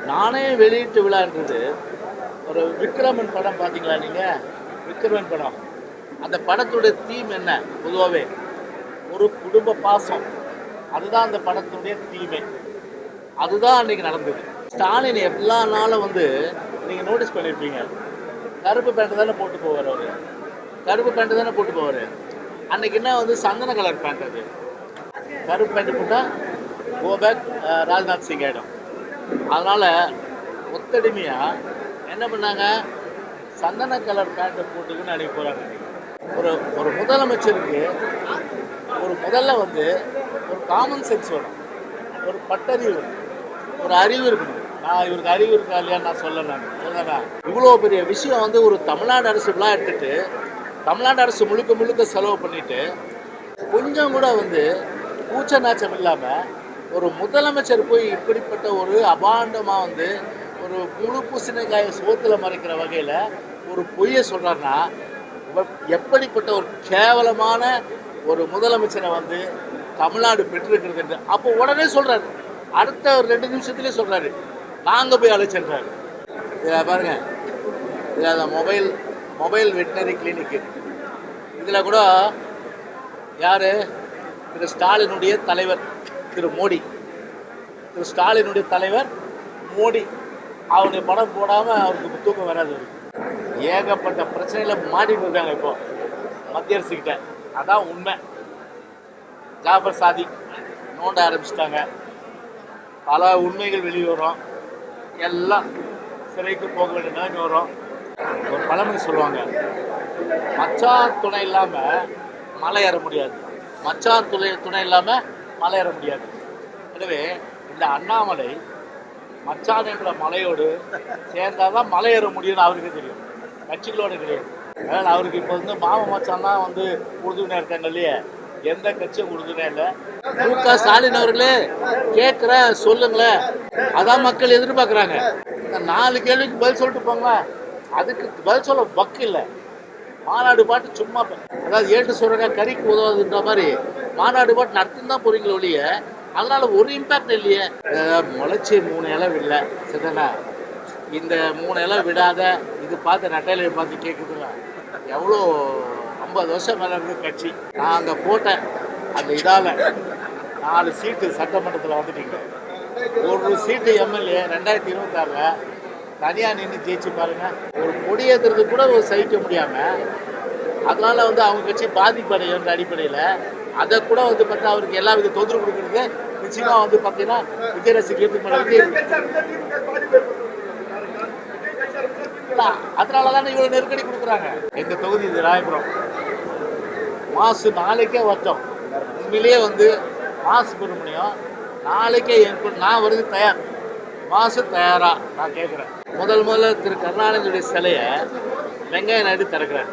நானே வெளியீட்டு விழான்றது ஒரு விக்ரமன் படம் பார்த்தீங்களா நீங்கள்? விக்ரமன் படம், அந்த படத்துடைய தீம் என்ன? பொதுவாகவே ஒரு குடும்ப பாசம், அதுதான் அந்த படத்துடைய தீமே. அதுதான் அன்றைக்கி நடந்தது. ஸ்டாலின் எல்லா நாளும் வந்து நீங்கள் நோட்டீஸ் பண்ணியிருப்பீங்க, கருப்பு பேண்ட்டு தானே போட்டு போவார். அவர் கருப்பு பேண்ட்டு தானே போட்டு போவார். அன்றைக்கி என்ன வந்து சந்தன கலர் பேண்ட், அது கருப்பு பேண்ட்டு போட்டால் கோபேக் ராஜ்நாத் சிங் ஆகிடும். அதனால் ஒத்தடிமையாக என்ன பண்ணாங்க, சந்தன கலர் பேண்ட்டை போட்டுக்குன்னு அன்றைக்கி போகிறாங்க. ஒரு ஒரு முதலமைச்சருக்கு முதல்ல வந்து ஒரு காமன் சென்ஸ் வேணும், ஒரு பட்டறிவு, ஒரு அறிவு இருக்கணும். நான் இவருக்கு அறிவு இருக்கா இல்லையான்னு நான் சொல்லலை. இவ்வளோ பெரிய விஷயம் வந்து ஒரு தமிழ்நாடு அரசு விழா எடுத்துட்டு, தமிழ்நாடு அரசு முழுக்க செலவு பண்ணிட்டு, கொஞ்சம் கூட வந்து கூச்ச நாச்சம் இல்லாமல் ஒரு முதலமைச்சர் போய் இப்படிப்பட்ட ஒரு அபாண்டமாக வந்து ஒரு முழு பூசணிக்காயை சோத்தில் மறைக்கிற வகையில் ஒரு பொய்யை சொல்கிறாருன்னா, எப்படிப்பட்ட ஒரு கேவலமான ஒரு முதலமைச்சரை வந்து தமிழ்நாடு பெற்றிருக்கிறது என்று அப்போ உடனே சொல்கிறாரு. அடுத்த ஒரு 2 நிமிஷத்துலேயே சொல்கிறாரு, நாங்கள் போய் அழைச்சிடுறாரு. இதில் பாருங்கள், இதில் அந்த மொபைல் வெட்டினரி கிளினிக்கு, இதில் கூட யார், திரு ஸ்டாலினுடைய தலைவர் திரு மோடி, ஸ்டாலினுடைய தலைவர் மோடி, அவருடைய படம் போடாமல் அவருக்கு தூக்கம் வராது. ஏகப்பட்ட பிரச்சனையில் மாட்டிட்டு இருக்காங்க இப்போ மத்திய அரசுக்கிட்ட. அதான் உண்மை. ஜாஃபர் சாதிக் நோண்ட ஆரம்பிச்சிட்டாங்க, பல உண்மைகள் வெளியே வரும், எல்லாம் சிறைக்கு போக வேண்டிய நிலைமை வரும். ஒரு பழமொழி சொல்லுவாங்க, மச்சான் துணை இல்லாமல் மலை ஏற முடியாது, மச்சான் துணை இல்லாமல் மலை ஏற முடியாது. எனவே இந்த அண்ணாமலை மச்சான் என்ற மலையோடு சேர்ந்தால் தான் மலை ஏற முடியும்னு அவருக்கு தெரியும், கட்சிகளோடு கிடையாது. அதனால் அவருக்கு இப்போ வந்து மாம மச்சான் தான் வந்து உறுதுணையாக இருக்காங்க இல்லையே, எந்த கட்சியும் உறுதுணை இல்லை. மு.க. ஸ்டாலின் அவர்களே கேட்குற சொல்லுங்களேன், அதான் மக்கள் எதிர்பார்க்குறாங்க. இந்த 4 கேள்விக்கு பதில் சொல்லிட்டு போங்களா, அதுக்கு பதில் சொல்ல வக்கு இல்லை. மாநாடு பாட்டு சும்மா, அதாவது ஏட்டு சுரங்க கறிக்கு உதவுதுன்ற மாதிரி மாநாடு பாட்டு நடத்தின்னு தான் போகிறீங்களே ஒழிய அதனால் ஒரு இம்பேக்ட் இல்லையே. முளைச்சி 3 இலை விடல சரிதானே, இந்த 3 இலை விடாத இது பார்த்து நட்டையில பார்த்து கேட்குதுங்க. எவ்வளோ 50 வருஷம் மேலே இருந்து கட்சி. நான் அங்கே போட்டேன், அந்த இதால் 4 சீட்டு சட்டமன்றத்தில் வந்துட்டீங்க. ஒரு சீட்டு எம்எல்ஏ 2026 தனியாக நின்று ஜெயிச்சு பாருங்கள். ஒரு கொடியேற்றுறது கூட ஒரு சகிக்க முடியாமல், அதனால் வந்து அவங்க கட்சி பாதிப்படைகின்ற அடிப்படையில் அதை கூட வந்து பார்த்தா அவருக்கு எல்லா வித தொந்தரவு கொடுக்குறது. நிச்சயமாக வந்து பார்த்தீங்கன்னா விஜய் ரசிகத்துக்கு மேலே விஜய், அதனால தானே இவ்வளோ நெருக்கடி கொடுக்குறாங்க. எங்கள் தொகுதி இது ராயபுரம். மாசு நாளைக்கே வச்சோம். உண்மையிலேயே வந்து மாசு சுப்பிரமணியம் நாளைக்கே நான் வருது தயார். மாசு தயாரா நான் கேட்குறேன். முதல்ல திரு கருணாநிதியுடைய சிலையை வெங்கைய நாயுடு திறக்கிறார்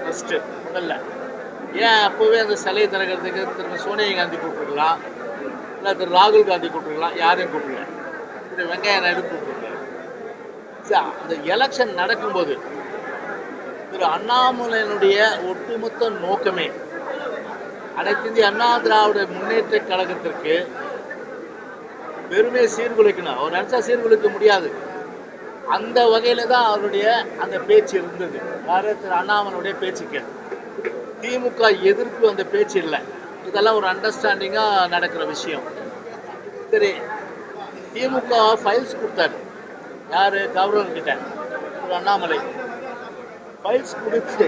ஃபஸ்ட்டு முதல்ல. ஏன் அப்போவே அந்த சிலையை திறக்கிறதுக்கு திரு சோனியா காந்தி கூப்பிட்டுருக்கலாம், இல்லை திரு ராகுல் காந்தி கூப்பிட்டுருக்கலாம், யாரையும் கூப்பிடல, திரு வெங்கைய நாயுடு கூப்பிட்டுருக்காரு. அந்த எலெக்ஷன் நடக்கும்போது திரு அண்ணாமலையினுடைய ஒட்டுமொத்த நோக்கமே அனைத்து இந்திய அண்ணா திராவிட முன்னேற்ற கழகத்திற்கு பெருமையை சீர்குலைக்கணும். அவர் நினச்சா சீர்குலைக்க முடியாது. அந்த வகையில் தான் அவருடைய அந்த பேச்சு இருந்தது. யார், திரு அண்ணாமலையுடைய பேச்சுக்கு திமுக எதிர்ப்பு அந்த பேச்சு இல்லை. இதெல்லாம் ஒரு அண்டர்ஸ்டாண்டிங்காக நடக்கிற விஷயம். சரி, திமுக ஃபைல்ஸ் கொடுத்தாரு, யார், கவர்னர்கிட்ட திரு அண்ணாமலை ஃபைல்ஸ் கொடுத்து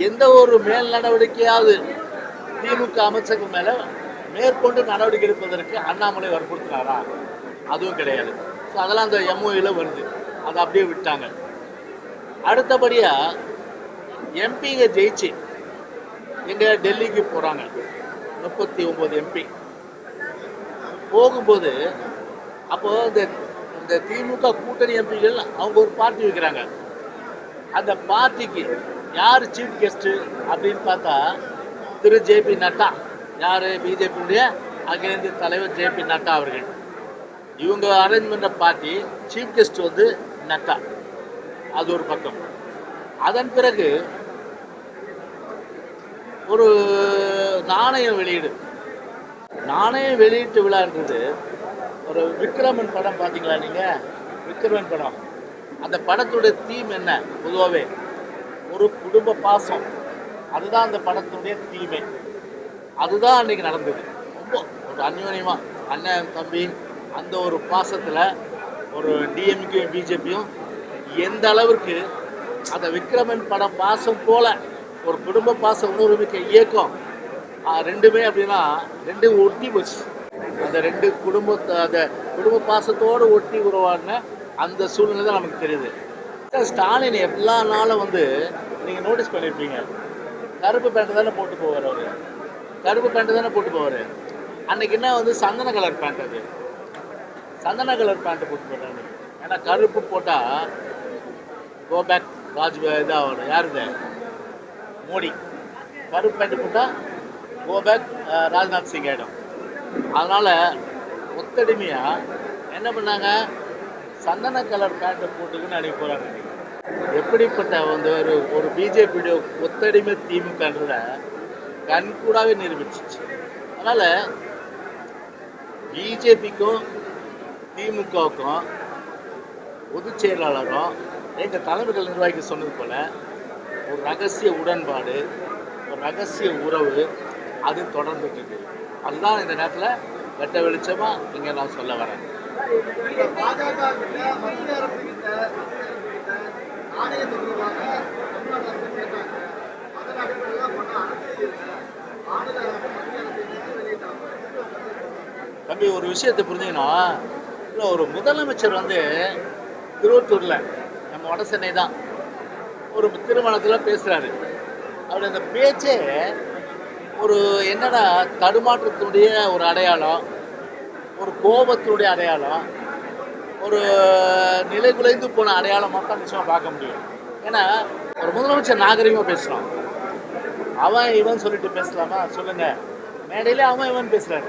எந்த ஒரு மேல் நடவடிக்கையாவது திமுக அமைச்சர்கள் மேலே மேற்கொண்டு நடவடிக்கை எடுப்பதற்கு அண்ணாமலை வற்புறுத்தினாரா? அதுவும் கிடையாது. ஸோ அதெல்லாம் அந்த எம்ஓயில் வருது, அதை அப்படியே விட்டாங்க. அடுத்தபடியாக எம்பிங்க ஜெயிச்சு எங்கே டெல்லிக்கு போகிறாங்க, 39 எம்பி போகும்போது அப்போது இந்த திமுக கூட்டணி எம்பிகள் அவங்க ஒரு பார்ட்டி வைக்கிறாங்க. அந்த பார்ட்டிக்கு யார் சீஃப் கெஸ்ட்டு அப்படின்னு பார்த்தா திரு ஜேபி நட்டா. யார், பிஜேபியுடைய அகில இந்திய தலைவர் ஜேபி நட்டா அவர்கள். இவங்க அரேஞ்ச் பண்ணுற பார்ட்டி சீஃப் கெஸ்ட் வந்து நட்டா. அது ஒரு பக்கம். அதன் பிறகு ஒரு நாணயம் வெளியீட்டு விழான்றது ஒரு விக்ரமன் படம் பார்த்தீங்களா நீங்கள்? விக்ரமன் படம், அந்த படத்துடைய தீம் என்ன? பொதுவாகவே ஒரு குடும்ப பாசம், அதுதான் அந்த படத்துடைய தீமே. அதுதான் அன்றைக்கி நடந்தது. ரொம்ப ஒரு அந்யோன்யமாக அண்ணன் தம்பி அந்த ஒரு பாசத்தில் ஒரு டிஎம்கேயும் பிஜேபியும் எந்த அளவிற்கு அந்த விக்ரமன் படம் பாசம் போல ஒரு குடும்ப பாச உணர்வுமிக்க இயக்கம் ரெண்டுமே அப்படின்னா ரெண்டும் ஒட்டி போச்சு. அந்த ரெண்டு குடும்பத்தை அந்த குடும்ப பாசத்தோடு ஒட்டி உருவாடின அந்த சூழ்நிலை தான் நமக்கு தெரியுது. ஸ்டாலின் எல்லா நாளும் வந்து நீங்கள் நோட்டீஸ் பண்ணியிருப்பீங்க, கருப்பு பேண்ட்டு தானே போட்டு போவார். அவர் கருப்பு பேண்ட்டு தானே போட்டு போவார். அன்றைக்கி என்ன வந்து சந்தன கலர் பேண்ட், அது சந்தன கலர் பேண்ட்டு போட்டு போட்டாங்க. ஏன்னா கருப்பு போட்டால் கோபேக் இதாகணும். யாருது? மோடி. கருப்பு பேண்ட்டு போட்டால் கோபேக் ராஜ்நாத் சிங் ஆகிடும். அதனால் ஒத்தடிமையாக என்ன பண்ணாங்க, சந்தன கலர் பேண்ட்டை போட்டுக்குன்னு அன்றைக்கி போகிறாங்க. எப்படிப்பட்ட வந்து ஒரு பிஜேபியுடைய ஒத்தடிமை திமுகன்றத கண்கூடாவே நிரூபிச்சிச்சு. அதனால் பிஜேபிக்கும் திமுகவுக்கும் பொதுச் செயலாளரும் எங்கள் தலைமைகள் நிர்வாகிக்க சொன்னது போல் ஒரு ரகசிய உடன்பாடு, ஒரு ரகசிய உறவு அது தொடர்ந்துட்டு இருக்கு. அதுதான் இந்த நேரத்தில் வெட்ட வெளிச்சமாக இங்கே நான் சொல்ல வரேன். தம்பி, ஒரு விஷயத்தை புரிஞ்சுக்கணும். இல்லை, ஒரு முதலமைச்சர் வந்து திருவத்தூரில் நம்ம வட சென்னை தான் ஒரு திருமணத்தில் பேசுகிறாரு. அவர் அந்த பேச்சே ஒரு என்னடா தடுமாற்றத்தினுடைய ஒரு அடையாளம், ஒரு கோபத்தினுடைய அடையாளம், ஒரு நிலை குலைந்து போன அடையாளமாக தான் நிச்சயமாக பார்க்க முடியும். ஏன்னா ஒரு முதலமைச்சர் நாகரிகமாக பேசலாம். அவன் இவன் சொல்லிட்டு பேசலாமா சொல்லுங்க? மேடையிலே அவன் இவன் பேசுகிறாரு.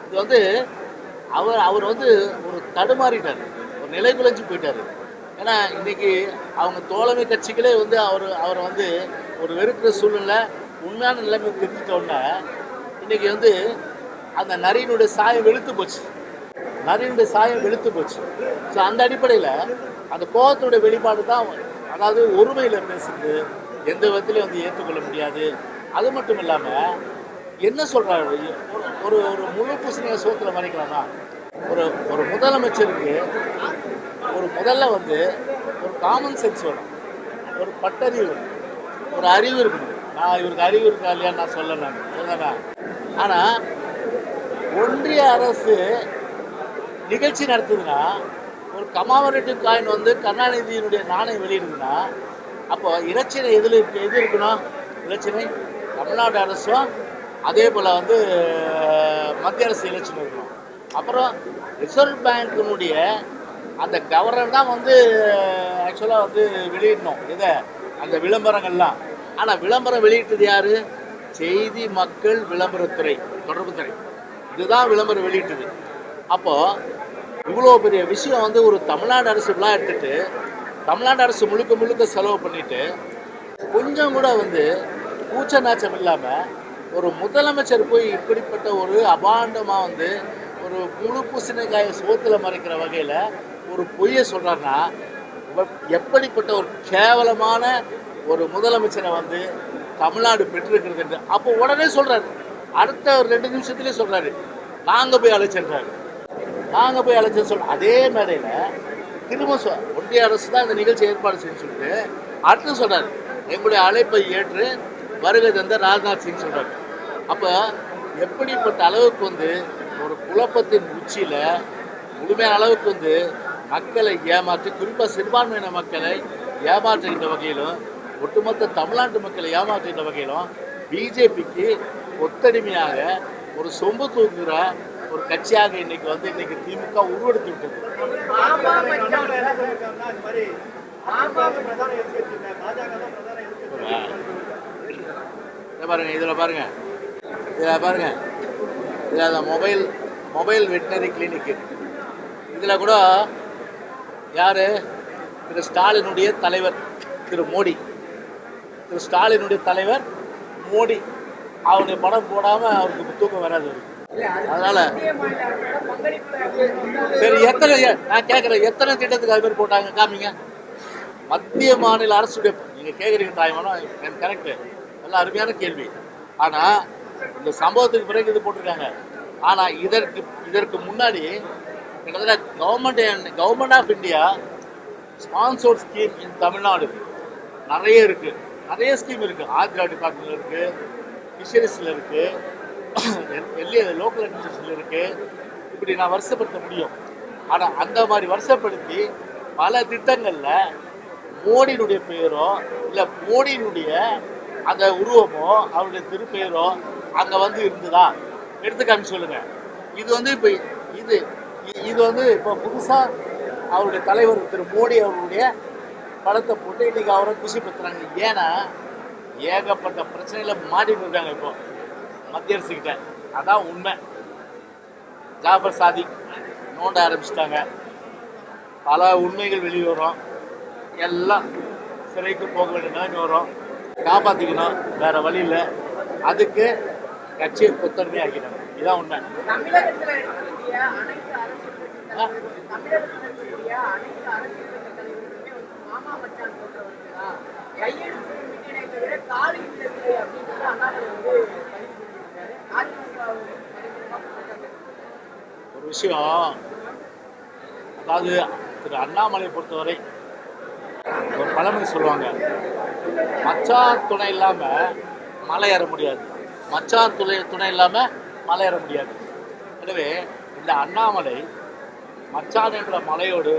இது வந்து அவர் வந்து ஒரு தடுமாறிட்டார், ஒரு நிலை குலைஞ்சு போயிட்டார். ஏன்னா இன்றைக்கி அவங்க தோழமை கட்சிகளே வந்து அவரை வந்து ஒரு வெறுக்கிற சூழ்நிலை உண்மையான நிலைமை தெரிஞ்சிட்டோன்னா இன்றைக்கி வந்து அந்த நரியினுடைய சாயம் வெளுத்து போச்சு. ஸோ அந்த அடிப்படையில் அந்த கோபத்தினுடைய வெளிப்பாடு தான், அதாவது ஒருமையில் பேசுறது எந்த விதத்துலையும் வந்து ஏற்றுக்கொள்ள முடியாது. அது மட்டும் இல்லாமல் என்ன சொல்கிறாரு, ஒரு ஒரு முழு பூசணியை சோத்தில் மறைக்கலாமா? ஒரு முதலமைச்சருக்கு முதல்ல வந்து ஒரு காமன் சென்ஸ் வேணும், ஒரு பட்டறிவு, ஒரு அறிவு இருக்கணும். நான் இவருக்கு அறிவு இருக்கா இல்லையான்னு நான் சொல்லலை. ஆனால் ஒன்றிய அரசு நிகழ்ச்சி நடத்துதுன்னா, ஒரு கமாமரேட்டிவ் காயின் வந்து கருணாநிதியினுடைய நாணயம் வெளியிடுதுன்னா, அப்போ இலச்சினை எது இருக்கணும்? இலச்சினை தமிழ்நாடு அரசும் அதே போல் வந்து மத்திய அரசு இலச்சினை இருக்கணும். அப்புறம் ரிசர்வ் பேங்கினுடைய அந்த கவர்னர் தான் வந்து ஆக்சுவலாக வந்து வெளியிடணும் இதை, அந்த விளம்பரங்கள்லாம். ஆனால் விளம்பரம் வெளியிட்டது யார்? செய்தி மக்கள் விளம்பரத்துறை, தொடர்புத்துறை, இதுதான் விளம்பரம் வெளியிட்டது. அப்போது இவ்வளோ பெரிய விஷயம் வந்து ஒரு தமிழ்நாடு அரசு விழா எடுத்துட்டு தமிழ்நாடு அரசு முழுக்க செலவு பண்ணிட்டு கொஞ்சம் கூட வந்து கூச்ச நாச்சம் இல்லாமல் ஒரு முதலமைச்சர் போய் இப்படிப்பட்ட ஒரு அபாண்டமாக வந்து ஒரு முழு பூசணிக்காயை சோத்தில் மறைக்கிற வகையில் ஒரு பொய்யை சொல்கிறாருன்னா, எப்படிப்பட்ட ஒரு கேவலமான ஒரு முதலமைச்சரை வந்து தமிழ்நாடு பெற்றிருக்கிறது என்று அப்போ உடனே சொல்கிறாரு. அடுத்த ஒரு 2 நிமிஷத்துலேயே சொல்கிறாரு, நாங்கள் போய் அழைச்சிடுறாரு. அதே மேடையில் திரும்ப ஒன்றிய அரசு தான் இந்த நிகழ்ச்சி ஏற்பாடு செய்யணும்னு சொல்லிட்டு அடுத்து சொல்கிறார், எங்களுடைய அழைப்பை ஏற்று வருகை தந்த ராஜ்நாத் சிங் சொல்கிறார். அப்போ எப்படிப்பட்ட அளவுக்கு வந்து ஒரு குழப்பத்தின் உச்சியில் முழுமையான அளவுக்கு வந்து மக்களை ஏமாற்றி, குறிப்பாக சிறுபான்மையின மக்களை ஏமாற்றுகின்ற வகையிலும் ஒட்டுமொத்த தமிழ்நாட்டு மக்களை ஏமாற்றுகின்ற வகையிலும் பிஜேபிக்கு ஒத்தடிமையாக ஒரு சொம்பு தூக்குகிற ஒரு கட்சியாக இன்னைக்கு திமுக உருவெடுத்து விட்டது. பாருங்க, இதில் பாருங்க, இதில் மொபைல் வெட்டினரி கிளினிக்கு, இதில் கூட யார்? திரு ஸ்டாலினுடைய தலைவர் அவருடைய படம் போடாமல் அவருக்கு தூக்கம் வராது. அதனால சரி, எத்தனை நான் கேட்குறேன், எத்தனை திட்டத்துக்கு அது மாதிரி போட்டாங்க காமிங்க. மத்திய மாநில அரசுடைய நீங்க கேட்குறீங்க தாய்மானம், கரெக்டு, நல்ல அருமையான கேள்வி. ஆனா இந்த சம்பவத்துக்கு பிறகு இது போட்டிருக்காங்க. ஆனா இதற்கு முன்னாடி கிட்டத்தட்ட government of India sponsored scheme in Tamil Nadu நிறைய இருக்கு, நிறைய ஸ்கீம் இருக்கு. ஆக்ரா டிபார்ட்மெண்ட்ல இருக்கு, ஃபிஷரிஸ்ல இருக்கு, லோக்கல் அட்மினிஸ்ட்ரேஷன்ல இருக்கு. இப்படி நான் வருஷப்படுத்த முடியும். ஆனா அந்த மாதிரி வருஷப்படுத்தி பல திட்டங்கள்ல மோடியினுடைய பெயரோ இல்ல மோடியினுடைய அந்த உருவமோ அவருடைய திருப்பெயரோ அங்க வந்து இருந்ததா எடுத்து காமி சொல்லுங்க. இது வந்து இப்ப இது இது வந்து இப்போ புதுசா அவருடைய தலைவர் திரு மோடி அவருடைய படத்தை போட்டு இன்னைக்கு அவரை குஷிப்படுத்துறாங்க. ஏன்னா ஏகப்பட்ட பிரச்சனையில மாட்டிட்டு இருக்காங்க இப்போ மத்திய அரசு கிட்ட. அதான் உண்மை. ஜாஃபர் சாதிக் நோண்ட ஆரம்பிச்சிட்டாங்க, பல உண்மைகள் வெளியே வரும், எல்லாம் சிறைக்கு போக வேண்டிய நிலைமை வரும். காப்பாற்றிக்கணும், வேற வழி இல்லை. அதுக்கு கட்சியை கொத்தடிமை ஆக்கினாங்க. இதுதான் உண்மை. ஒரு விஷயம், அதாவது திரு அண்ணாமலை பொறுத்தவரை ஒரு பழமொழி சொல்லுவாங்க, மச்சான் துணை இல்லாம மலை ஏற முடியாது, மச்சான் துணை இல்லாம மலை ஏற முடியாது. எனவே இந்த அண்ணாமலை மச்சான் என்ற மலையோடு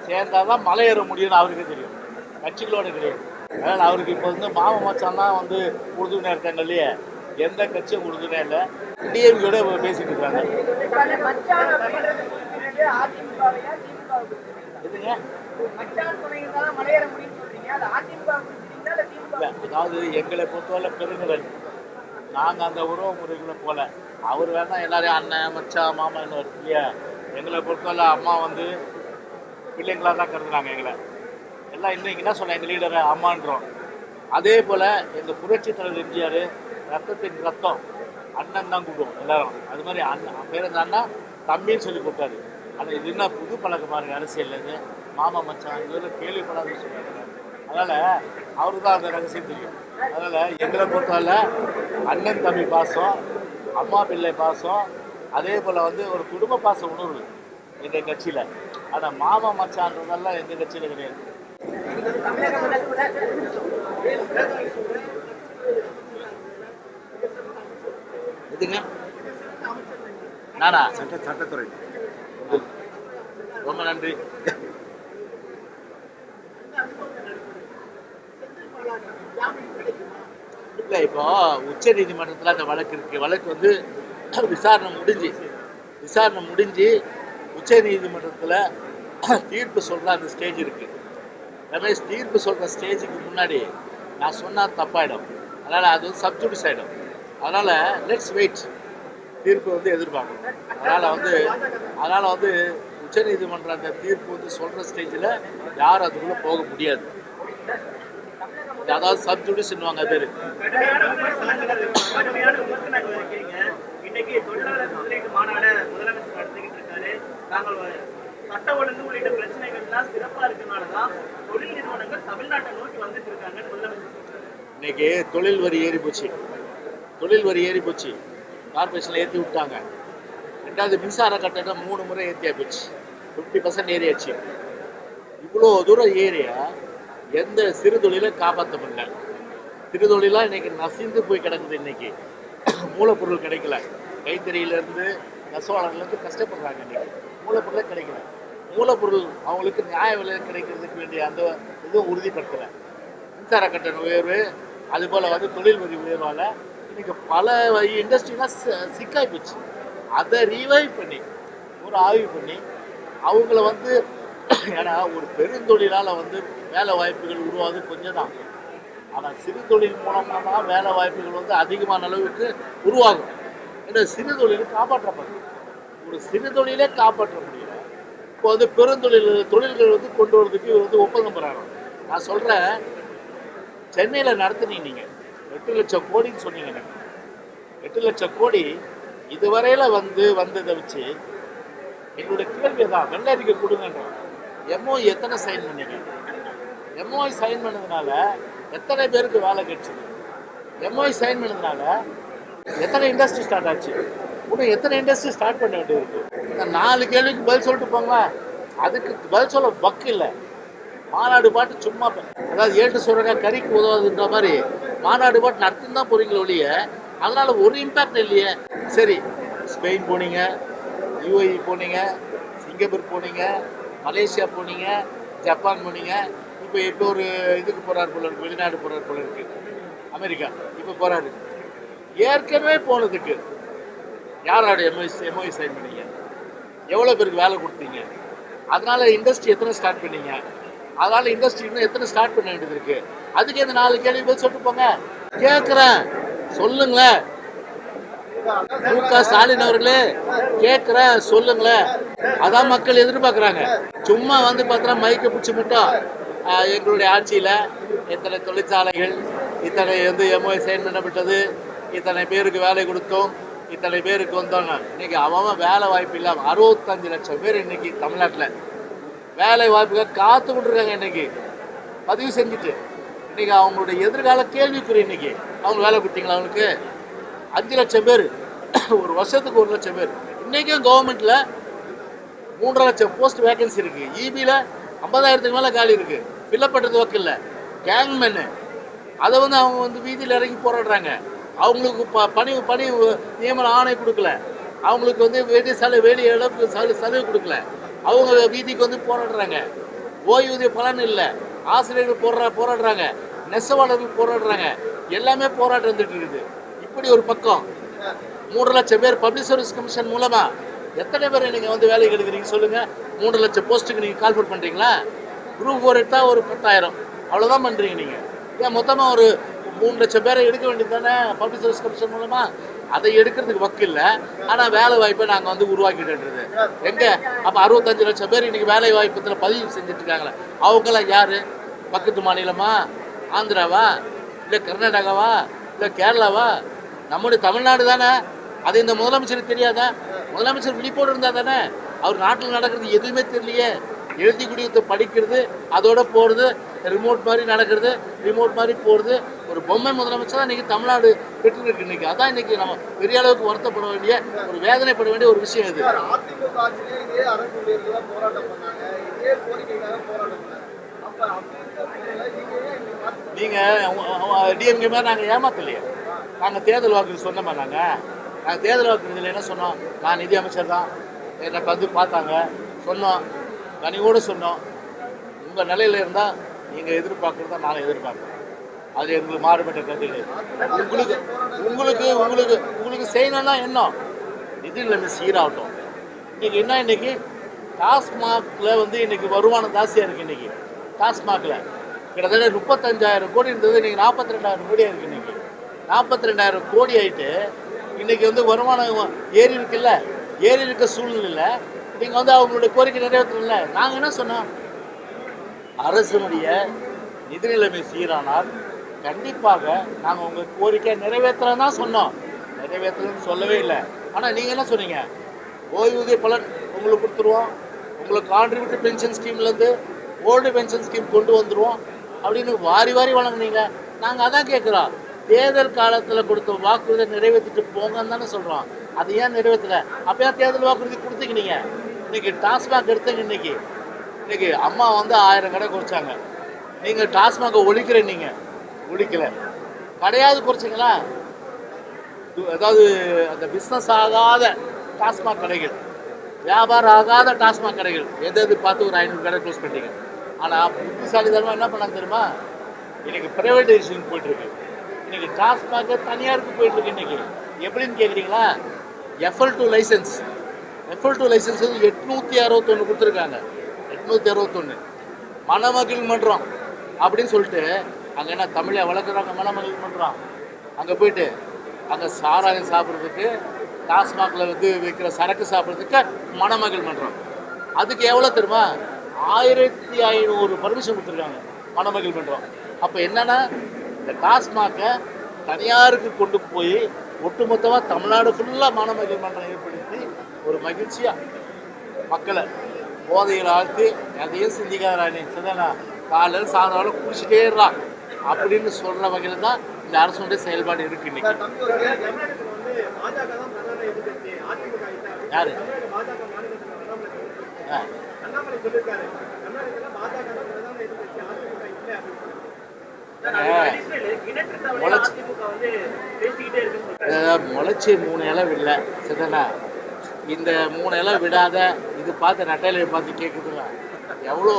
சேர்ந்தாதான் மலை ஏற முடியும்னு அவருக்கு தெரியும், கட்சிகளோடு கிடையாது. அதனால் அவருக்கு இப்போ வந்து மாம மச்சான் தான் வந்து உறுதுணையாக இருக்காங்க இல்லையே, எந்த கட்சியும் உறுதுணையா இல்லை. டிஎம்கோட பேசிட்டு இருக்காங்க. எதுங்க? அதாவது எங்களை பொறுத்தவரை பெருங்கடல், நாங்கள் அந்த உறவு முறைகளை போல. அவர் வேணா எல்லாரையும் அண்ணன் மச்சா மாமா என்ன இல்லையா. எங்களை பொறுத்தவரை அம்மா வந்து பிள்ளைங்களாக தான் கருதுனாங்க எங்களை எல்லாம். இன்னைக்கு என்ன சொன்ன எங்கள் லீடரை அம்மான்றோம். அதே போல் எங்கள் புரட்சி தலைவர் எம்ஜிஆர் ரத்தத்தின் ரத்தம், அண்ணன் தான் கூப்பிடுவோம் எல்லாரும். அது மாதிரி அண்ணன் பேர் அந்த அண்ணா தம்பின்னு சொல்லி கொடுத்தாரு. ஆனால் இது என்ன புது பழக்கமாக இருக்குது அரசியல்லேருந்து, மாமா மச்சான் இதுவரை கேள்விப்படாதுன்னு சொல்லுவாங்க. அதனால் அவருக்கு தான் அந்த ரகசியம் தெரியும். அதனால் எங்களை பொறுத்தவரை அண்ணன் தம்பி பாசம், அம்மா பிள்ளை பாசம், அதே போல் வந்து ஒரு குடும்ப பாச உணர்வு எங்கள் கட்சியில். ஆனால் மாமா மச்சான்றதெல்லாம் எங்கள் கட்சியில் கிடையாது. எதுங்க? நானா? சட்டத்துறை. ரொம்ப நன்றி. இல்லை, இப்போ உச்ச நீதிமன்றத்தில் அந்த வழக்கு இருக்கு. வழக்கு வந்து விசாரணை முடிஞ்சு உச்ச நீதிமன்றத்தில் தீர்ப்பு சொல்கிற அந்த ஸ்டேஜ் இருக்கு. ரமேஷ், தீர்ப்பு சொல்கிற ஸ்டேஜுக்கு முன்னாடி நான் சொன்னால் தப்பாயிடும். அதனால் அது வந்து சப்ஜுடிஸ் ஆகிடும். அதனால் லெட்ஸ் வெயிட், தீர்ப்பு வந்து எதிர்பார்க்கணும். அதனால் வந்து உச்சநீதிமன்ற அந்த தீர்ப்பு வந்து சொல்கிற ஸ்டேஜில் யாரும் அதுக்குள்ளே போக முடியாது. அதாவது சப்ஜுடிஸ்ன்னுவாங்க பேர். இன்னைக்கு தொழில் வரி ஏறி போச்சு, கார்பரேஷன்ல ஏற்றி விட்டாங்க. ரெண்டாவது மின்சார கட்டணம் 3 முறை ஏற்றியா போச்சு, 50% ஏறியாச்சு. இவ்வளோ தூரம் ஏறியா எந்த சிறு தொழிலை காப்பாற்ற முடியல. சிறு தொழிலாக இன்னைக்கு நசிந்து போய் கிடக்குது. இன்னைக்கு மூலப்பொருள் கிடைக்கல, கைத்தறியிலேருந்து நெசவாளர்லேருந்து கஷ்டப்படுறாங்க. இன்னைக்கு மூலப்பொருளே கிடைக்கல. மூலப்பொருள் அவங்களுக்கு நியாய விலை கிடைக்கிறதுக்கு வேண்டிய அந்த இதுவும் உறுதிப்படுத்தலை. மின்சார கட்டண உயர்வு, அதுபோல் வந்து தொழில் வரி உயர்வால் இன்னைக்கு பல இண்டஸ்ட்ரிலாம் சிக்காய் போச்சு. அதை ரீவைவ் பண்ணி ஒரு ஆய்வு பண்ணி அவங்கள வந்து, ஏன்னா ஒரு பெருந்தொழிலால் வந்து வேலை வாய்ப்புகள் உருவாது கொஞ்சம் தான். ஆனால் சிறு தொழில் மூலமாக தான் வேலை வாய்ப்புகள் வந்து அதிகமான அளவுக்கு உருவாகும். ஏன்னா சிறு தொழில் காப்பாற்றப்படும். ஒரு சிறு தொழிலே காப்பாற்ற முடியல. இப்போ வந்து தொழில்கள் வந்து கொண்டு வரதுக்கு இவர் வந்து ஒப்பந்தம் போகிறாங்க. நான் சொல்கிறேன், சென்னையில் நடத்துனீங்க நீங்கள் 8 லட்சம் கோடின்னு சொன்னீங்க. 8 லட்சம் கோடி இதுவரையில் வந்ததை வச்சு என்னுடைய கேள்வி தான், வெள்ளை அறிக்கை கொடுங்கன்றோம். எம்ஓஐ எத்தனை சைன் பண்ணீங்க? எம்ஓஐ சைன் பண்ணதுனால எத்தனை பேருக்கு வேலை கிடைச்சது? எம்ஓஐ சைன் பண்ணதுனால எத்தனை இண்டஸ்ட்ரி ஸ்டார்ட் ஆச்சு? இன்னும் எத்தனை இண்டஸ்ட்ரி ஸ்டார்ட் பண்ண வேண்டியது இருக்கு? இந்த 4 கேள்விக்கு பதில் சொல்லிட்டு போங்களா? அதுக்கு பதில் சொல்ல பக்கு இல்லை. மாநாடு பாட்டு சும்மா, அதாவது ஏட்டு சொல்றாங்க கறிக்கு உதவாதுன்ற மாதிரி மாநாடு பாட்டு நடத்தி தான் போறீங்களே ஒழிய அதனால ஒரு இம்பேக்ட் இல்லையே. சரி, ஸ்பெயின் போனீங்க, யூஏஇ போனீங்க, சிங்கப்பூர் போனீங்க, மலேசியா போனீங்க, ஜப்பான் போனீங்க, இப்போ ஒரு இதுக்கு போறாரு போல இருக்கு, வெளிநாடு போறாரு போல இருக்கு, அமெரிக்கா இப்போ போறாரு. ஏற்கனவே போனதுக்கு யாரோட எம்ஓஐ சைன் பண்ணீங்க? எவ்வளோ பேருக்கு வேலை கொடுத்தீங்க? அதனால இண்டஸ்ட்ரி எத்தனை ஸ்டார்ட் பண்ணீங்க? அதனால இண்டஸ்ட்ரி இன்னும் எத்தனை ஸ்டார்ட் பண்ண வேண்டியது இருக்கு? அதுக்கு இந்த 4 கேள்வி பதில் சொல்லிட்டு போங்க. கேட்குறேன், சொல்லுங்களேன். ஸ்டாலின் அவர்களே கேட்குறேன், சொல்லுங்களேன். அதான் மக்கள் எதிர்பார்க்குறாங்க. சும்மா பார்த்தா மைக்கை பிடிச்சி மட்டும் எங்களுடைய ஆட்சியில் இத்தனை தொழிற்சாலைகள், இத்தனை எம்ஓஐ சைன் பண்ணப்பட்டது, இத்தனை பேருக்கு வேலை கொடுத்தோம், இத்தனை பேருக்கு வந்தோம். இன்னைக்கு அவன் வேலை வாய்ப்பு இல்லாமல் 65 லட்சம் பேர் இன்னைக்கு தமிழ்நாட்டில் வேலை வாய்ப்புகள் காத்து விட்டுருக்காங்க. இன்னைக்கு பதிவு செஞ்சுட்டு இன்னைக்கு அவங்களுடைய எதிர்கால கேள்விக்குறி. இன்னைக்கு அவங்க வேலை கொடுத்தீங்களா? அவங்களுக்கு 5 லட்சம் பேர், ஒரு வருஷத்துக்கு 1 லட்சம் பேர். இன்றைக்கும் கவர்மெண்ட்டில் 3.5 லட்சம் போஸ்ட் வேகன்சி இருக்குது. இபியில் 50,000க்கு மேலே காலி இருக்குது. ஃபில்லப் பண்ணுறது ஒர்க் இல்லை. கேங்மென்னு அதை அவங்க வீதியில் இறங்கி போராடுறாங்க. அவங்களுக்கு பணி நியமன ஆணை கொடுக்கல. அவங்களுக்கு வேலை அளவுக்கு சலுகை கொடுக்கல. அவங்க வீதிக்கு போராடுறாங்க. ஓய்வூதிய பலன் இல்லை. ஆசிரியர்கள் போராடுறாங்க. நெசவாளர்கள் போராடுறாங்க. எல்லாமே போராட்டம் வந்துட்டு இருக்குது. இப்படி ஒரு பக்கம் 3 லட்சம் பேர் பப்ளிக் சர்வீஸ் கமிஷன் மூலமா எத்தனை பேர் நீங்கள் வேலைக்கு எடுக்கிறீங்க சொல்லுங்க? 3 லட்சம் போஸ்ட்டுக்கு நீங்கள் கால்ஃபர் பண்ணுறீங்களா? குரூப் 4 எடுத்தால் ஒரு 10,000 அவ்வளோதான் பண்ணுறீங்க. நீங்கள் ஏன் மொத்தமாக ஒரு 3 லட்சம் பேரை எடுக்க வேண்டியது தானே பப்ளிக் சர்வீஸ் கமிஷன் மூலமா? அதை எடுக்கிறதுக்கு வக்கு இல்லை. ஆனால் வேலை வாய்ப்பை நாங்கள் உருவாக்கிட்டுன்றது எங்கே? அப்போ 65 லட்சம் பேர் இன்றைக்கி வேலை வாய்ப்பத்தில் பதிவு செஞ்சுட்டு இருக்காங்களே, அவங்களாம் யார்? பக்கத்து மாநிலமா? ஆந்திராவா? இல்லை கர்நாடகாவா? இல்லை கேரளாவா? நம்முடைய தமிழ்நாடு தானே. அது இந்த முதலமைச்சருக்கு தெரியாதா? முதலமைச்சர் விழிப்போடு இருந்தால் தானே. அவர் நாட்டில் நடக்கிறது எதுவுமே தெரியலையே. எழுதி குடியத்தை படிக்கிறது, அதோட போகிறது, ரிமோட் மாதிரி நடக்கிறது, ரிமோட் மாதிரி போகிறது. ஒரு பொம்மை முதலமைச்சர் தான் இன்றைக்கி தமிழ்நாடு பெற்றுருக்கு. இன்றைக்கி அதான் இன்றைக்கி நம்ம பெரிய அளவுக்கு வருத்தப்பட வேண்டிய, ஒரு வேதனைப்பட வேண்டிய ஒரு விஷயம் இது. நீங்கள் டிஎம்கே மாதிரி நாங்கள் ஏமாத்தலையே. நாங்கள் தேர்தல் வாக்கு சொன்னோமா? நாங்கள் தேர்தல் வாக்குறுதியில் என்ன சொன்னோம்? நான் நிதி அமைச்சர் தான், என்னை பார்த்தாங்க, சொன்னோம், கனிவோடு சொன்னோம். உங்கள் நிலையில் இருந்தால் நீங்கள் எதிர்பார்க்குறதா நாங்கள் எதிர்பார்க்குறோம். அது எங்களுக்கு மாறுபட்ட கருத்து கிடையாது. உங்களுக்கு செய்யணும்னா என்ன? நிதி நிலைமை சீராகட்டும். இன்றைக்கி என்ன? இன்றைக்கி டாஸ்மாகில் இன்றைக்கி வருமானம் ஜாஸ்தியாக இருக்குது. இன்றைக்கி டாஸ்மாகில் கிட்டத்தட்ட 35,000 கோடி இருந்தது, இன்றைக்கி 42,000 கோடியாக இருக்குது. இன்றைக்கி 42,000 கோடி ஆகிட்டு இன்றைக்கி வருமானம் ஏறி இருக்குல்ல. ஏறி இருக்க சூழ்நிலையில் நீங்கள் அவங்களுடைய கோரிக்கை நிறைவேற்றல. நாங்கள் என்ன சொன்னோம்? அரசனுடைய நிதி நிலைமை சீரானால் கண்டிப்பாக நாங்கள் உங்கள் கோரிக்கை நிறைவேற்றலாம் தான் சொன்னோம். நிறைவேற்றலன்னு சொல்லவே இல்லை. ஆனால் நீங்கள் என்ன சொன்னீங்க? ஓய்வூதிய பலன் உங்களுக்கு கொடுத்துருவோம், உங்களுக்கு கான்ட்ரிபியூட்டரி பென்ஷன் ஸ்கீம்லேருந்து ஓல்டு பென்ஷன் ஸ்கீம் கொண்டு வந்துடுவோம் அப்படின்னு வாரி வழங்குனீங்க. நாங்கள் அதான் கேட்குறோம். தேர்தல் காலத்தில் கொடுத்த வாக்குறுதியை நிறைவேற்றிட்டு போங்கன்னு தானே சொல்கிறோம். அது ஏன் நிறைவேற்றலை? அப்போ தேர்தல் வாக்குறுதி கொடுத்துக்கினீங்க. இன்றைக்கி டாஸ்மாக் எடுத்தீங்க. இன்றைக்கி அம்மா 1000 கடை குறைச்சாங்க. நீங்கள் டாஸ்மாகை ஒழிக்கிறீங்க. ஒழிக்கலை. கடையாவது குறைச்சிங்களா? அதாவது அந்த பிஸ்னஸ் ஆகாத டாஸ்மாக் கடைகள், வியாபாரம் ஆகாத டாஸ்மாக் கடைகள் எது பார்த்து ஒரு 500 கடை க்ளோஸ் பண்ணிட்டீங்க. ஆனால் புத்திசாலித்தனமாக என்ன பண்ணாங்க தெரியுமா? இன்றைக்கி ப்ரைவேடைசேஷன் போயிட்டுருக்கு. இன்றைக்கி டாஸ்மாக் தனியாருக்கு போயிட்டுருக்கு. இன்றைக்கி எப்படின்னு கேட்குறீங்களா? FL2 லைசன்ஸ் 861 கொடுத்துருக்காங்க. 861 மணமகள் மன்றம் அப்படின்னு சொல்லிட்டு அங்கே என்ன தமிழை வளர்க்குறாங்க. மணமகள் மன்றம் அங்கே போயிட்டு அங்கே சாராயம் சாப்பிட்றதுக்கு, டாஸ்மாகில் விற்கிற சரக்கு சாப்பிட்றதுக்கு மணமகள் மன்றம். அதுக்கு எவ்வளோ தெரியுமா? 1500 பர்மிஷன் கொடுத்துருக்காங்க மணமகள் மன்றம். அப்போ என்னன்னா, இந்த டாஸ்மாகை தனியாருக்கு கொண்டு போய் ஒட்டுமொத்தமாக தமிழ்நாடு ஃபுல்லாக மாணவர்கள் மன்றம் ஏற்படுத்தி ஒரு மகிழ்ச்சியாக மக்களை போதையில் ஆழ்த்தி அதையும் சிந்திக்காத சிதனா காலையில் சாயந்தரம் குடிச்சிட்டே இருறான் அப்படின்னு சொல்கிற வகையில் தான் இந்த அரசுடைய செயல்பாடு இருக்கு இன்னைக்கு. யாரு முளைச்சி 3 இலை விடல சிதனா, இந்த 3 இலை விடாத இது பார்த்து நட்டையில பார்த்து கேட்குதுல எவ்வளோ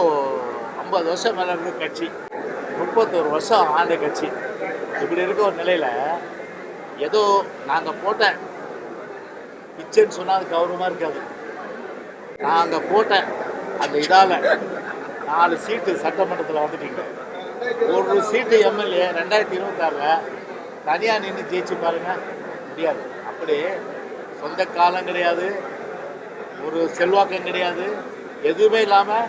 50 வருஷம் மேலே இருக்க கட்சி, 31 வருஷம் ஆண்ட கட்சி. இப்படி இருக்க ஒரு நிலையில் ஏதோ நாங்கள் போட்ட பிச்சைன்னு சொன்னால் அது கௌரவமாக இருக்காது. நாங்கள் போட்ட அந்த இதால் 4 சீட்டு சட்டமன்றத்தில் வந்துட்டீங்க. ஒரு சீட்டு எம்எல்ஏ 2026 தனியாக நின்று ஜெயிச்சு பாருங்க முடியாது. அப்படி சொந்த காலம் கிடையாது, ஒரு செல்வாக்கம் கிடையாது, எதுவுமே இல்லாமல்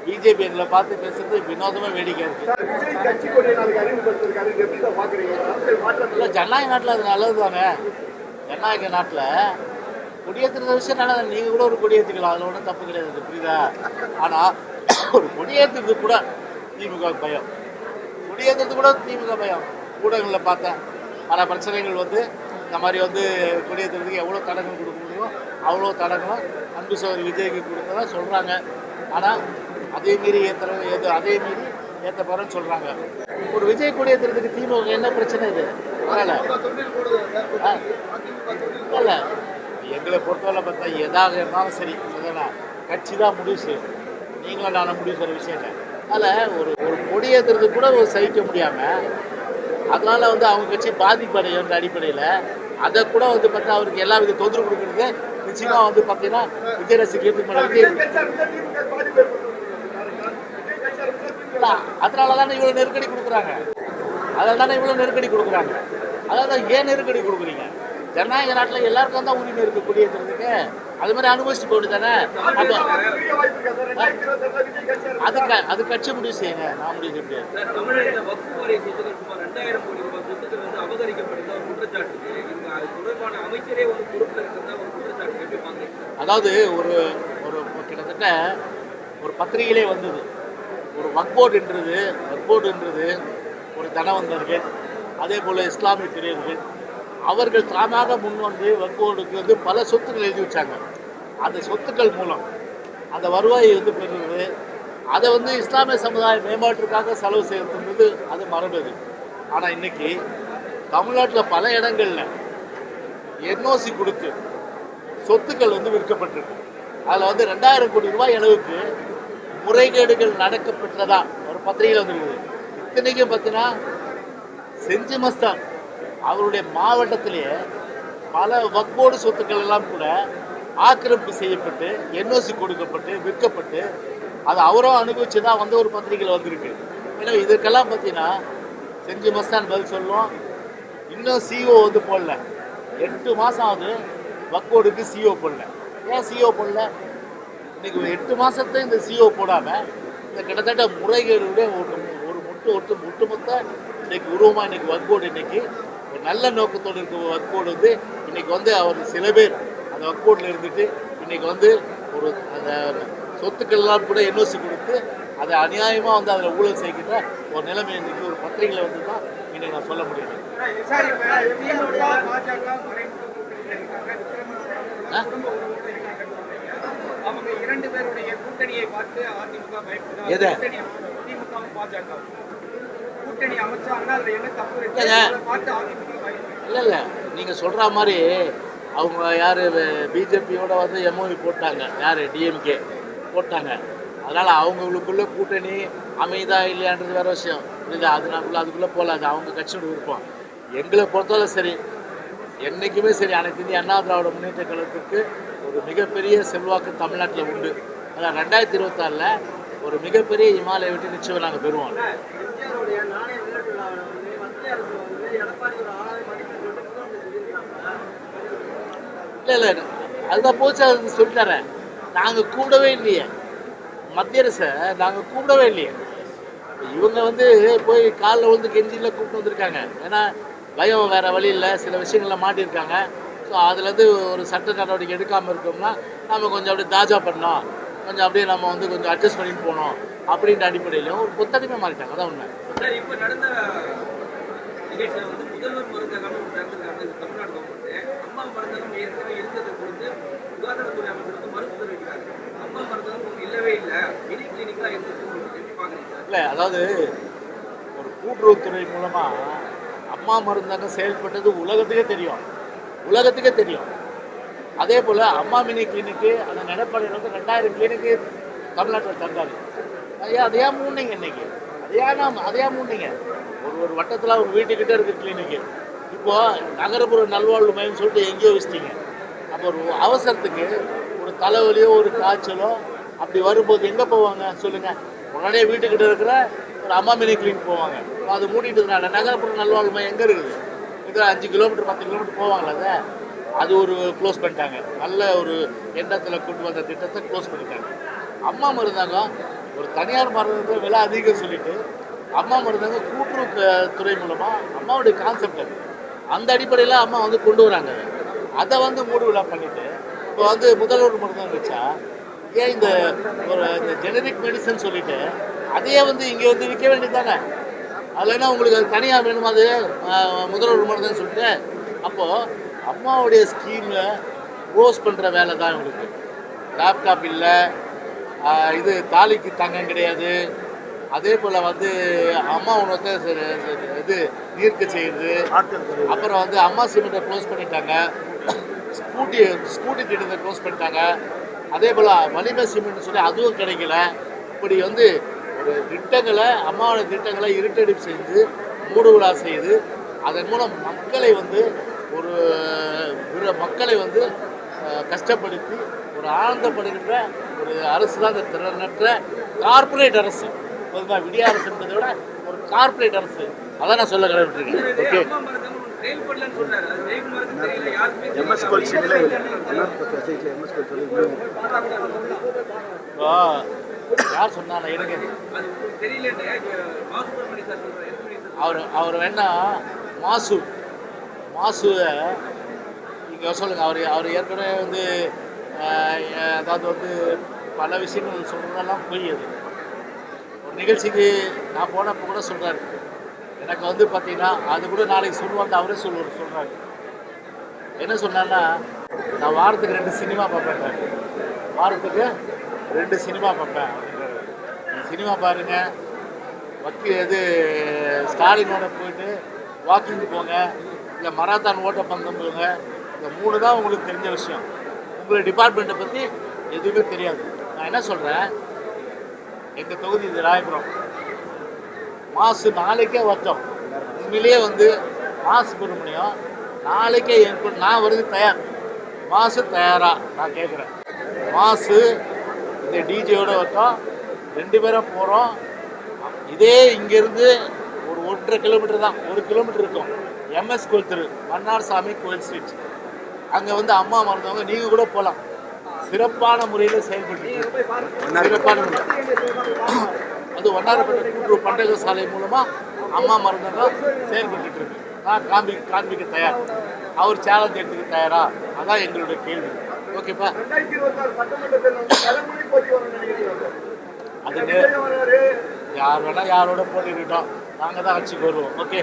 பிஜேபி எங்களை பார்த்து பேசுறது வினோதமாக வேடிக்கை இருக்கு. இல்லை, ஜனநாயக நாட்டில் அது நல்லது தானே. ஜனநாயக நாட்டில் கொடியேற்றுற விஷயம் நல்லது. நீங்கள் கூட ஒரு கொடியேற்றிக்கலாம், அதில் ஒன்றும் தப்பு கிடையாது, புரியுதா? ஆனால் ஒரு கொடியேற்றுறது கூட திமுக பயம், கொடியேற்றுறது கூட திமுக பயம். ஊடகங்களில் பார்த்தேன் பல பிரச்சனைகள் வந்து இந்த மாதிரி வந்து கொடியேற்றுறதுக்கு எவ்வளோ தடங்கள் கொடுக்க முடியுமோ அவ்வளோ தடங்களும் அன்பு சகோதரி விஜய்க்கு கொடுத்ததா சொல்கிறாங்க. ஆனால் அதே மீறி அதே மீறி ஏற்ற போகிறேன்னு சொல்கிறாங்க. ஒரு விஜய் கொடியேற்றுறதுக்கு திமுக என்ன பிரச்சனை இது? அதனால் இல்லை, எங்களை பொறுத்தவரை பார்த்தா எதாக இருந்தாலும் சரி இல்லைண்ணா கட்சி தான் முடிவு செய்யும். நீங்களும் நான் முடிவு செய்கிற விஷயம் இல்லை. அதில் ஒரு கொடியேற்றுறது கூட ஒரு சகிக்க முடியாமல் அதனால் வந்து அவங்க கட்சி பாதிப்படையுன்ற அடிப்படையில் அதை கூட வந்து பார்த்தா அவருக்கு எல்லா வித தொந்தரவு கொடுக்குறது நிச்சயமாக வந்து பார்த்தீங்கன்னா விஜய் ரசிகர்களுக்கு மேலே அதனால தானே இவ்வளோ நெருக்கடி கொடுக்குறாங்க. அதாவது ஏன் நெருக்கடி கொடுக்குறீங்க? ஜனநாயக நாட்டில் எல்லாருக்கும் தான் உரிமை இருக்குது கொடியேற்றுறதுக்கு. அது மாதிரி அனுபவிச்சுட்டு போட்டு தானே. அது கட்சி முடிவு செய்யுங்க, நான் முடிவு செய்ய முடியாது. அதாவது ஒரு கிட்டத்தட்ட ஒரு பத்திரிகையிலே வந்தது, ஒரு வக்போர்டுன்றது ஒரு தனவந்தர்கள், அதே போல் இஸ்லாமிய பிரியர்கள் அவர்கள் தானாக முன் வந்து வக்போர்டுக்கு வந்து பல சொத்துக்கள் எழுதி வச்சாங்க. அந்த சொத்துக்கள் மூலம் அந்த வருவாயை வந்து பெறுவது, அதை வந்து இஸ்லாமிய சமுதாய மேம்பாட்டிற்காக செலவு செய்யறது அது மரபது. ஆனால் இன்னைக்கு தமிழ்நாட்டில் பல இடங்களில் என்ஓசி கொடுத்து சொத்துக்கள் வந்து விற்கப்பட்டிருக்கு. அதில் வந்து 2000 கோடி ரூபாய் அளவுக்கு முறைகேடுகள் நடக்கப்பட்டதா ஒரு பத்திரிகையில் வந்துருக்குது. இத்தனைக்கும் பார்த்தீங்கன்னா செஞ்சி மஸ்தான் அவருடைய மாவட்டத்திலேயே பல வக்போர்டு சொத்துக்கள் எல்லாம் கூட ஆக்கிரமிப்பு செய்யப்பட்டு என்ஓசி கொடுக்கப்பட்டு விற்கப்பட்டு அதை அவரும் அனுபவிச்சு தான் வந்து ஒரு பத்திரிகையில் வந்திருக்கு. ஏன்னா இதுக்கெல்லாம் பார்த்தீங்கன்னா செஞ்சி மஸ்தான் பதில் சொல்லுவோம். இன்னும் சிஓ வந்து போடல, 8 மாதம் ஆகுது வக்போர்டுக்கு சிஓ போடல. ஏன் சிஓ போடல? இன்னைக்கு 8 மாதத்தை இந்த சிஓ போடாமல் இந்த கிட்டத்தட்ட முறைகேடுடைய ஒட்டுமொத்த இன்னைக்கு உருவமாக இன்னைக்கு வக்போர்டு இன்னைக்கு ஒரு நல்ல நோக்கத்தோடு இருக்க வக்போர்டு வந்து இன்னைக்கு வந்து அவர் சில பேர் அந்த வக்போர்டில் இருந்துட்டு இன்னைக்கு வந்து ஒரு அந்த சொத்துக்கள்லாம் கூட என்ஓசி கொடுத்து அதை அநியாயமாக வந்து அதில் ஊழல் செய்கின்ற ஒரு நிலைமை இன்னைக்கு ஒரு பத்திரிகையில் வந்து தான் இன்னைக்கு நான் சொல்ல முடியும். இல்லை, நீங்கள் சொல்கிற மாதிரி அவங்க யார் பிஜேபியோட வந்து எம்ஓவி போட்டாங்க, யார் டிஎம்கே போட்டாங்க. அதனால் அவங்களுக்குள்ள கூட்டணி அமைதா இல்லையான்றது வேறு விஷயம், புரியுதா? அதுக்குள்ளே போகல, அது அவங்க கட்சியோட விருப்பம். எங்களை பொறுத்தவரை சரி, என்றைக்குமே சரி, அனைத்து இந்திய அண்ணா திராவிட முன்னேற்ற கழகத்துக்கு ஒரு மிகப்பெரிய செல்வாக்கு தமிழ்நாட்டில் உண்டு. அதான் 2026 ஒரு மிகப்பெரிய இமாலய வெற்றி நிச்சயம் நாங்கள் பெறுவோம். இல்லை, அதுதான் போச்சு, அது சொல்லித்தரேன். நாங்கள் கூடவே இல்லையே, மத்திய அரசை நாங்கள் கூடவே இல்லையே. இவங்க வந்து போய் காலில் வந்து கெஞ்சியில் கூப்பிட்டு வந்திருக்காங்க. ஏன்னா பயம் வேறு வழி இல்லை, சில விஷயங்களில் மாட்டியிருக்காங்க. ஸோ அதுலேருந்து ஒரு சட்ட நடவடிக்கை எடுக்காமல் இருக்கோம்னா நம்ம கொஞ்சம் அப்படியே தாஜா பண்ணோம், கொஞ்சம் அப்படியே நம்ம வந்து கொஞ்சம் அட்ஜஸ்ட் பண்ணிட்டு போகணும் அப்படின்ற அடிப்படையிலும் ஒரு கொத்தடிமை மாறிட்டாங்க. அதான் உண்மை. சார், இப்போ நடந்த நிகழ்ச்சியில் வந்து முதல்வர் மருந்தகம் நடந்திருக்காங்க தமிழ்நாடு கவர்மெண்ட். அம்மா மருந்தகம் ஏற்கனவே இருந்ததை கொடுத்து சுகாதாரத்துறை அமைச்சர் வந்து மறுப்பு தெரிவிக்கிறாங்க. அம்மா மருந்தகம் இல்லவே இல்லை, மினி கிளினிக்காக இருந்தது. எப்படி பார்க்குறீங்க? இல்லை, அதாவது ஒரு கூட்டுறவுத்துறை மூலமாக அம்மா மருந்தகம் செயல்பட்டது உலகத்துக்கே தெரியும். அதே போல் அம்மா மினி கிளினிக்கு அந்த நெடப்பாளையில் வந்து 2000 கிளினிக்கு தமிழ்நாட்டில் தந்தாரு. அதையா மூடினீங்க இன்னைக்கு? அதையா மூடினீங்க? ஒரு வட்டத்தில் ஒரு வீட்டுக்கிட்டே இருக்க கிளினிக்கு இப்போது நகர்ப்புற நல்வாழ்வு மையம் சொல்லிட்டு எங்கேயோ வச்சிட்டீங்க. அப்போ ஒரு அவசரத்துக்கு ஒரு தலைவலியோ ஒரு காய்ச்சலோ அப்படி வரும்போது எங்கே போவாங்க சொல்லுங்கள்? உடனே வீட்டுக்கிட்ட இருக்கிற ஒரு அம்மா மினி கிளினிக் போவாங்க. அது மூடிட்டதுனால நகர்ப்புற நல்வாழ்வு மையம் எங்கே இருக்குது? இதில் 5 கிலோமீட்டர் 10 கிலோமீட்டர் போவாங்களா? அது ஒரு க்ளோஸ் பண்ணிட்டாங்க. நல்ல ஒரு எண்ணத்தில் கொண்டு வந்த திட்டத்தை க்ளோஸ் பண்ணிட்டாங்க. அம்மா மருந்தகம் ஒரு தனியார் மருந்தகத்தை விலை அதிகம் சொல்லிட்டு அம்மா மருந்தகம் கூட்டுறவு துறை மூலமாக அம்மாவுடைய கான்செப்ட் அது. அந்த அடிப்படையில் அம்மா வந்து கொண்டு வராங்க. அதை வந்து மூடு விழா பண்ணிவிட்டு இப்போ வந்து முதல்வர் மருந்தகம் வச்சா ஏன் இந்த ஜெனரிக் மெடிசன் சொல்லிட்டு அதையே வந்து இங்கே வந்து விற்க வேண்டியது தானே? அதில் என்ன உங்களுக்கு அது தனியாக வேணுமா? அது முதல்வர் மருந்தகம் சொல்லிட்டு அப்போது அம்மாவுடைய ஸ்கீமில் க்ளோஸ் பண்ணுற வேலை தான் இவங்களுக்கு. லேப்டாப் இல்லை, இது தாலிக்கு தங்கம் கிடையாது. அதே போல் வந்து அம்மா உணவத்தை இது நீர்க்க செய்யுது. அப்புறம் வந்து அம்மா சிமெண்ட்டை க்ளோஸ் பண்ணிட்டாங்க, ஸ்கூட்டி திட்டத்தை க்ளோஸ் பண்ணிட்டாங்க. அதே போல் வலிமை சிமெண்ட்னு சொல்லி அதுவும் கிடைக்கல. இப்படி வந்து ஒரு திட்டங்களை அம்மாவோட திட்டங்களை இருட்டடிப்பு செய்து மூடு விழா செய்து அதன் மூலம் மக்களை வந்து கஷ்டப்படுத்தி ஒரு ஆனந்தப்படுகின்ற ஒரு அரசு தான் இந்த திறனற்ற கார்பரேட் அரசு. பொதுவாக விடிய அரசு என்பதை விட ஒரு கார்பரேட் அரசு. அதான் நான் சொல்ல கடமைப்பட்டிருக்கேன். ஓகே, யார் சொன்னாங்க எனக்கு அவர் வேணா மாசுவை இங்கே சொல்லுங்கள். அவர் ஏற்கனவே வந்து அதாவது வந்து பல விஷயங்கள் சொல்கிறதெல்லாம் பொய். அது ஒரு நிகழ்ச்சிக்கு நான் போனப்போ கூட சொல்கிறாரு, எனக்கு வந்து பார்த்தீங்கன்னா அது கூட நாளைக்கு சொல்லுவாங்க அவரே சொல்கிறாரு. என்ன சொன்னான்னா, நான் வாரத்துக்கு 2 சினிமா பார்ப்பேன், வாரத்துக்கு 2 சினிமா பார்ப்பேன் அப்படின்றாரு. சினிமா பாருங்கள், ஸ்டாலினோட போயிட்டு வாக்கிங் போங்க, இல்லை மராத்தான் ஓட்டப்பந்தம் போங்க. இந்த 3 தான் உங்களுக்கு தெரிஞ்ச விஷயம். உங்களை டிபார்ட்மெண்ட்டை பற்றி எதுவுமே தெரியாது. நான் என்ன சொல்கிறேன், எங்கள் தொகுதி இது ராயபுரம். மாசு நாளைக்கே வச்சோம். உண்மையிலேயே வந்து மாசு சுப்பிரமணியம் நாளைக்கே நான் வருது தயார். மாசு தயாரா நான் கேட்குறேன். மாசு இந்த டிஜேயோட வச்சோம், 2 பேரும் போகிறோம். இதே இங்கேருந்து ஒரு 1.5 கிலோமீட்டர் தான், 1 கிலோமீட்டர் இருக்கும். MS கோயில் தெரு, மன்னார் சாமி கோயில் ஸ்ட்ரீட். அங்கே வந்து அம்மா மருந்தவங்க நீங்கள் கூட போகலாம். சிறப்பான முறையில் செயல்பட்டு சிறப்பான முறை அது வண்ணாரப்பேட்டை கூட்டுறவு பண்டக சாலை மூலமாக அம்மா மருந்தகம் செயல்பட்டு இருக்கு. நான் காண்பிக்க தயார். அவர் சேலஞ்ச் எடுத்துக்க தயாரா? அதான் எங்களுடைய கேள்வி. ஓகேப்பா, அது யார் வேணால் யாரோட போட்டிக்கிட்டோம், நாங்கள் தான் ஆட்சிக்கு வருவோம். ஓகே.